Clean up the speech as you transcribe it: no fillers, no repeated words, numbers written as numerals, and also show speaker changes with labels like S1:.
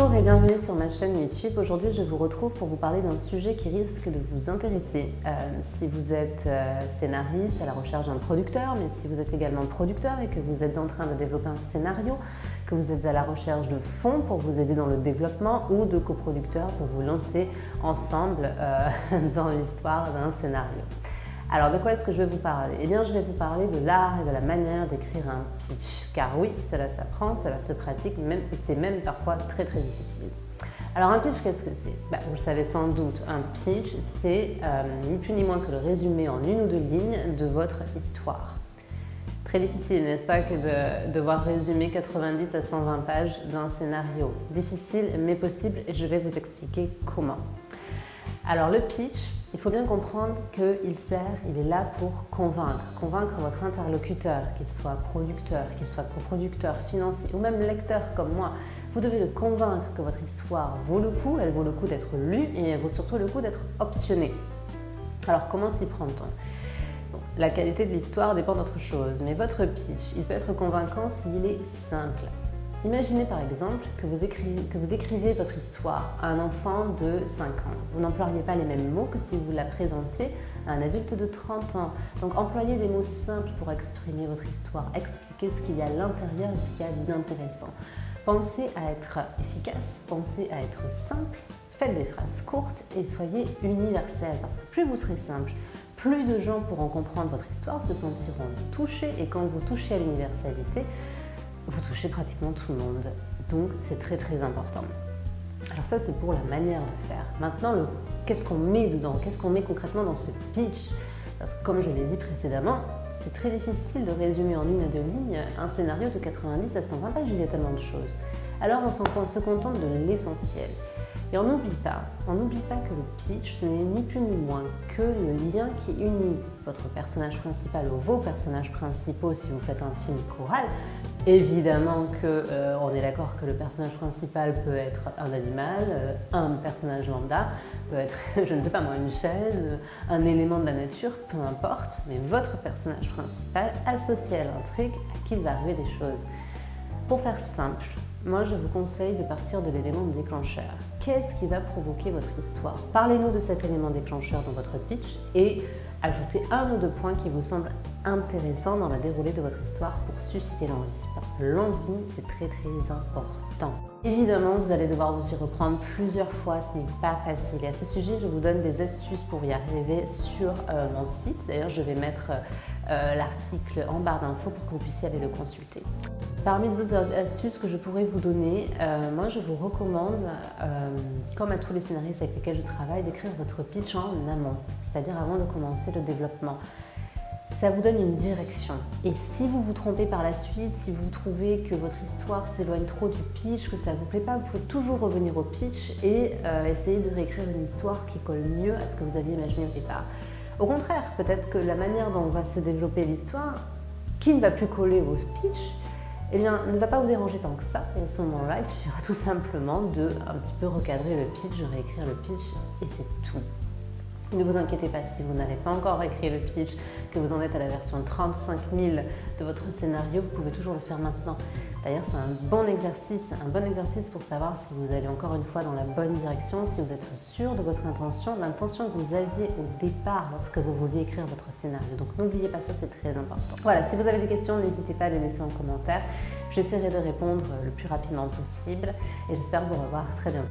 S1: Bonjour et bienvenue sur ma chaîne YouTube. Aujourd'hui, je vous retrouve pour vous parler d'un sujet qui risque de vous intéresser. Si vous êtes scénariste à la recherche d'un producteur, mais si vous êtes également producteur et que vous êtes en train de développer un scénario, que vous êtes à la recherche de fonds pour vous aider dans le développement ou de coproducteurs pour vous lancer ensemble dans l'histoire d'un scénario. Alors, de quoi est-ce que je vais vous parler? Eh bien, je vais vous parler de l'art et de la manière d'écrire un pitch. Car oui, cela s'apprend, cela se pratique, et c'est même parfois très difficile. Alors, un pitch, qu'est-ce que c'est? Vous le savez sans doute, un pitch, c'est ni plus ni moins que le résumé en une ou deux lignes de votre histoire. Très difficile, n'est-ce pas, que de devoir résumer 90 à 120 pages d'un scénario. Difficile, mais possible, et je vais vous expliquer comment. Alors, le pitch, il faut bien comprendre qu'il est là pour convaincre votre interlocuteur, qu'il soit producteur, qu'il soit coproducteur, financier ou même lecteur comme moi. Vous devez le convaincre que votre histoire vaut le coup, elle vaut le coup d'être lue et elle vaut surtout le coup d'être optionnée. Alors comment s'y prend-on? La qualité de l'histoire dépend d'autre chose, mais votre pitch, il peut être convaincant s'il est simple. Imaginez par exemple que vous décrivez votre histoire à un enfant de 5 ans. Vous n'employez pas les mêmes mots que si vous la présentiez à un adulte de 30 ans. Donc employez des mots simples pour exprimer votre histoire, expliquer ce qu'il y a à l'intérieur et ce qu'il y a d'intéressant. Pensez à être efficace, pensez à être simple, faites des phrases courtes et soyez universel parce que plus vous serez simple, plus de gens pourront comprendre votre histoire, se sentiront touchés et quand vous touchez à l'universalité, vous touchez pratiquement tout le monde. Donc c'est très important. Alors ça c'est pour la manière de faire. Maintenant, qu'est-ce qu'on met dedans? Qu'est-ce qu'on met concrètement dans ce pitch? Parce que comme je l'ai dit précédemment, c'est très difficile de résumer en une à deux lignes un scénario de 90 à 120 pages, il y a tellement de choses. Alors on se contente de l'essentiel. Et on n'oublie pas que le pitch, ce n'est ni plus ni moins que le lien qui unit votre personnage principal ou vos personnages principaux si vous faites un film choral. Évidemment on est d'accord que le personnage principal peut être un animal, un personnage lambda, peut être, je ne sais pas moi, une chaise, un élément de la nature, peu importe, mais votre personnage principal associé à l'intrigue à qui il va arriver des choses. Pour faire simple, moi, je vous conseille de partir de l'élément déclencheur. Qu'est-ce qui va provoquer votre histoire? Parlez-nous de cet élément déclencheur dans votre pitch et ajoutez un ou deux points qui vous semblent intéressants dans la déroulée de votre histoire pour susciter l'envie. Parce que l'envie, c'est très important. Évidemment, vous allez devoir vous y reprendre plusieurs fois, ce n'est pas facile. Et à ce sujet, je vous donne des astuces pour y arriver sur mon site. D'ailleurs, je vais mettre l'article en barre d'infos pour que vous puissiez aller le consulter. Parmi les autres astuces que je pourrais vous donner, moi je vous recommande, comme à tous les scénaristes avec lesquels je travaille, d'écrire votre pitch en amont, c'est-à-dire avant de commencer le développement. Ça vous donne une direction. Et si vous vous trompez par la suite, si vous trouvez que votre histoire s'éloigne trop du pitch, que ça ne vous plaît pas, vous pouvez toujours revenir au pitch et essayer de réécrire une histoire qui colle mieux à ce que vous aviez imaginé au départ. Au contraire, peut-être que la manière dont va se développer l'histoire, qui ne va plus coller au pitch, eh bien, ne va pas vous déranger tant que ça. Et à ce moment-là, il suffira tout simplement de un petit peu recadrer le pitch, de réécrire le pitch, et c'est tout. Ne vous inquiétez pas si vous n'avez pas encore écrit le pitch, que vous en êtes à la version 35 000 de votre scénario, vous pouvez toujours le faire maintenant. D'ailleurs, c'est un bon exercice pour savoir si vous allez encore une fois dans la bonne direction, si vous êtes sûr de votre intention, l'intention que vous aviez au départ lorsque vous vouliez écrire votre scénario. Donc n'oubliez pas ça, c'est très important. Voilà, si vous avez des questions, n'hésitez pas à les laisser en commentaire. J'essaierai de répondre le plus rapidement possible et j'espère vous revoir très bientôt.